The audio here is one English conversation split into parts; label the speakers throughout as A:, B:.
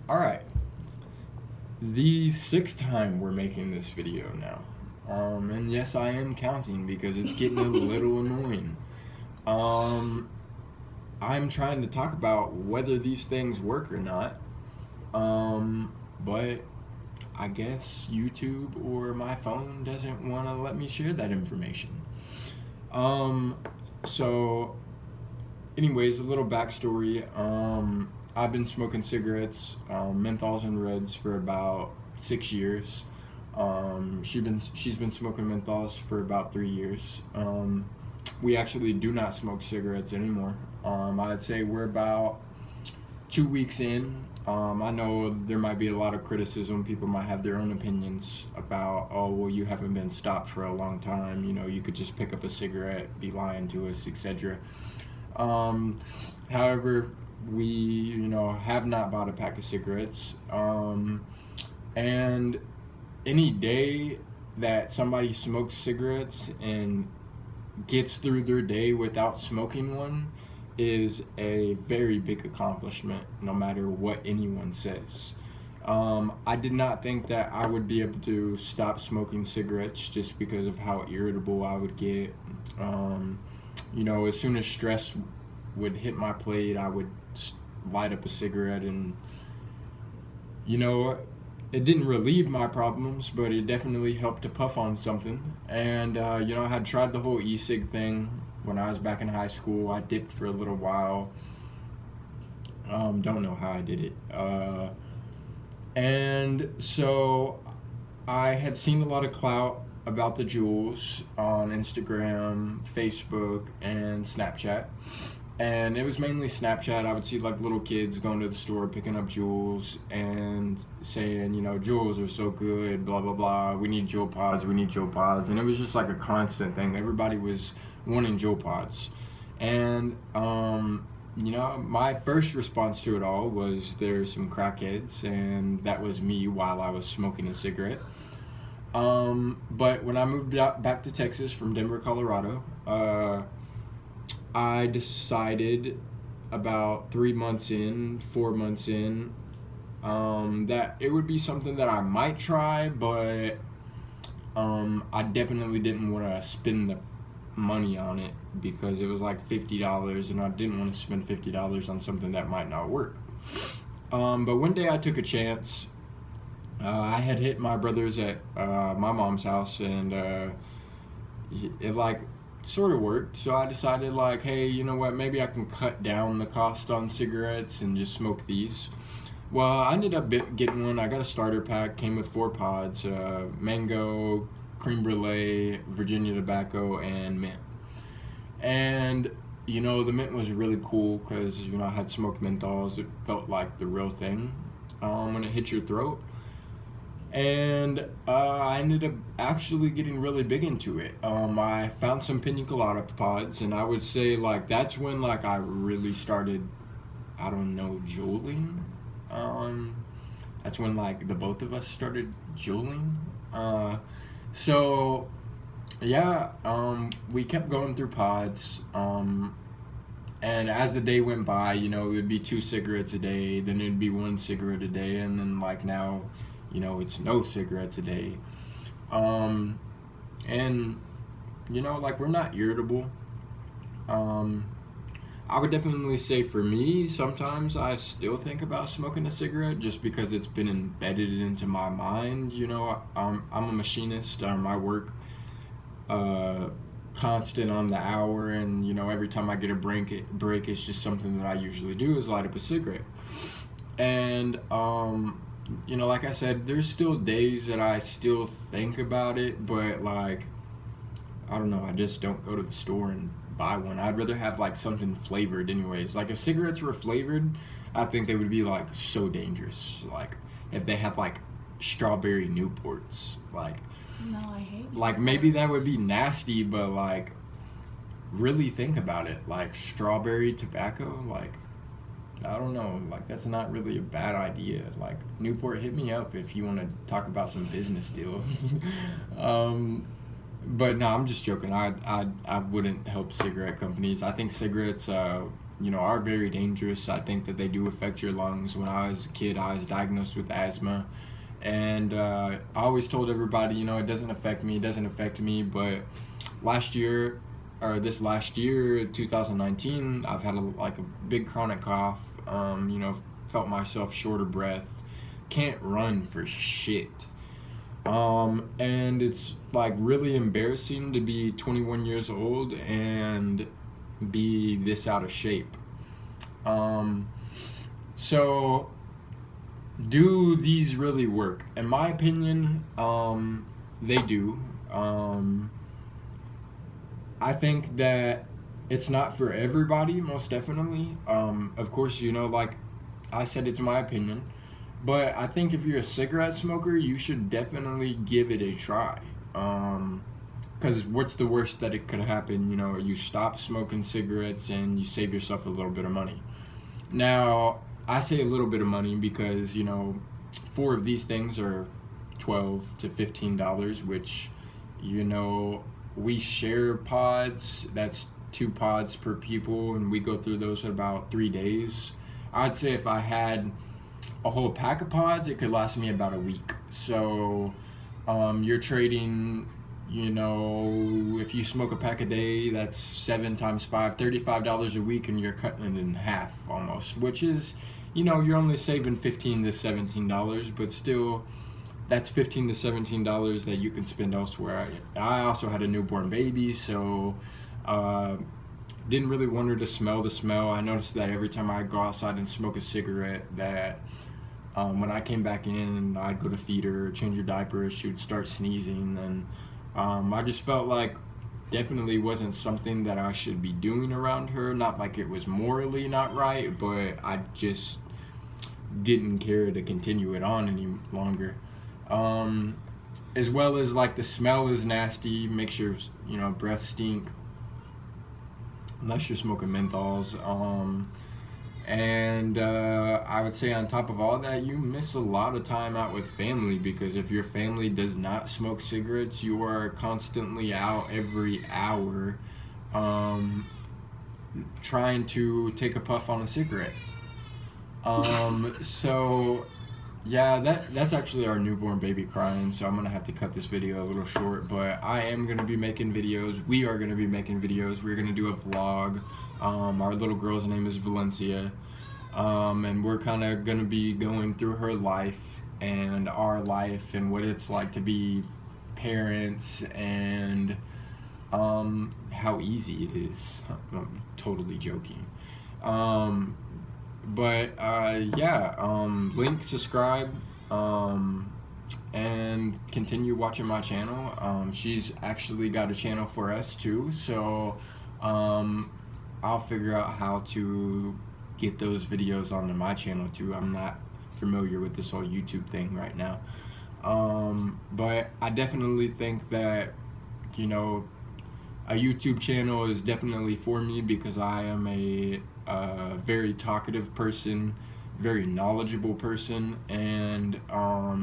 A: Alright, the sixth time we're making this video now. And yes, I am counting because it's getting a little annoying. I'm trying to talk about whether these things work or not. But I guess YouTube or my phone doesn't want to let me share that information. So anyways, a little backstory. I've been smoking cigarettes, menthols and reds for about 6 years. She's been smoking menthols for about 3 years. We actually do not smoke cigarettes anymore. I'd say we're about 2 weeks in. I know there might be a lot of criticism. People might have their own opinions about, oh, well, you haven't been stopped for a long time. You know, you could just pick up a cigarette, be lying to us, etc. However, we, have not bought a pack of cigarettes. And any day that somebody smokes cigarettes and gets through their day without smoking one is a very big accomplishment, no matter what anyone says. I did not think that I would be able to stop smoking cigarettes just because of how irritable I would get. As soon as stress would hit my plate, I would light up a cigarette, and it didn't relieve my problems, but it definitely helped to puff on something. And I had tried the whole e-cig thing when I was back in high school. I dipped for a little while. Don't know how I did it. And so I had seen a lot of clout about the Juuls on Instagram, Facebook, and Snapchat. And it was mainly Snapchat. I would see like little kids going to the store picking up Juuls and saying, Juuls are so good, blah, blah, blah. We need Juul pods, we need Juul pods. And it was just like a constant thing. Everybody was wanting Juul pods. And, my first response to it all was there's some crackheads, and that was me while I was smoking a cigarette. But when I moved back to Texas from Denver, Colorado, I decided about 4 months in, that it would be something that I might try, but I definitely didn't want to spend the money on it because it was like $50, and I didn't want to spend $50 on something that might not work. But one day I took a chance. I had hit my brothers at my mom's house, and it sort of worked. So I decided hey, you know what, maybe I can cut down the cost on cigarettes and just smoke these. Well, I ended up getting one. I got a starter pack, came with 4 pods, mango, creme brulee, Virginia tobacco, and mint. And the mint was really cool because I had smoked menthols. It felt like the real thing when it hit your throat. And I ended up actually getting really big into it. I found some pina colada pods, and I would say that's when I really started, juuling. That's when the both of us started juuling. So yeah, we kept going through pods. And as the day went by, it would be 2 cigarettes a day, then it'd be 1 cigarette a day, and then now, it's no cigarettes a day. And we're not irritable. I would definitely say for me, sometimes I still think about smoking a cigarette just because it's been embedded into my mind. I'm a machinist. I work constant on the hour, and every time I get a break, it's just something that I usually do is light up a cigarette. And like I said, there's still days that I still think about it, but I just don't go to the store and buy one. I'd rather have something flavored anyways. If cigarettes were flavored, I think they would be so dangerous. If they had strawberry Newports,
B: No, I hate
A: maybe that would be nasty, but really think about it. Strawberry tobacco, I don't know, that's not really a bad idea. Newport, hit me up if you want to talk about some business deals. But no, I'm just joking. I wouldn't help cigarette companies. I think cigarettes are very dangerous. I think that they do affect your lungs. When I was a kid, I was diagnosed with asthma, and I always told everybody, it doesn't affect me, but this last year, 2019, I've had a big chronic cough, felt myself short of breath, can't run for shit. And it's like really embarrassing to be 21 years old and be this out of shape. So do these really work? In my opinion, they do. I think that it's not for everybody, most definitely. Of course, like I said, it's my opinion. But I think if you're a cigarette smoker, you should definitely give it a try. Because what's the worst that it could happen? You stop smoking cigarettes and you save yourself a little bit of money. Now, I say a little bit of money because, 4 of these things are $12 to $15, which, we share pods. That's 2 pods per people, and we go through those in about 3 days. I'd say if I had a whole pack of pods, it could last me about a week. So you're trading, if you smoke a pack a day, that's 7 times 5, $35 a week, and you're cutting it in half almost, which is, you're only saving $15 to $17, but still, that's $15 to $17 that you can spend elsewhere. I also had a newborn baby, so didn't really want her to smell the smell. I noticed that every time I go outside and smoke a cigarette, that when I came back in, I'd go to feed her, change her diaper, she would start sneezing, and I just felt like definitely wasn't something that I should be doing around her. Not like it was morally not right, but I just didn't care to continue it on any longer. As well as like the smell is nasty, makes your breath stink unless you're smoking menthols. And I would say on top of all that, you miss a lot of time out with family, because if your family does not smoke cigarettes, you are constantly out every hour trying to take a puff on a cigarette. So yeah, that's actually our newborn baby crying, so I'm gonna have to cut this video a little short, but I am gonna be making videos. We are gonna be making videos. We're gonna do a vlog. Our little girl's name is Valencia, and we're kind of gonna be going through her life and our life and what it's like to be parents, and how easy it is. I'm totally joking. Link, subscribe, and continue watching my channel. She's actually got a channel for us too, so I'll figure out how to get those videos onto my channel too. I'm not familiar with this whole YouTube thing right now, but I definitely think that a YouTube channel is definitely for me, because I am a very talkative person, very knowledgeable person, and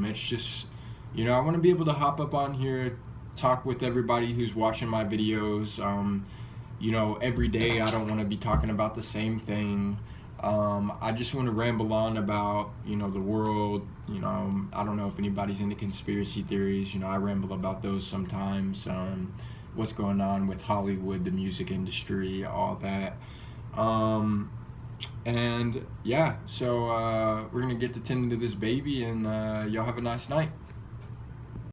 A: it's just, I want to be able to hop up on here, talk with everybody who's watching my videos. Every day I don't want to be talking about the same thing. I just want to ramble on about, the world. I don't know if anybody's into conspiracy theories. I ramble about those sometimes. What's going on with Hollywood, the music industry, all that. And yeah, so we're gonna get to tend to this baby, and y'all have a nice night.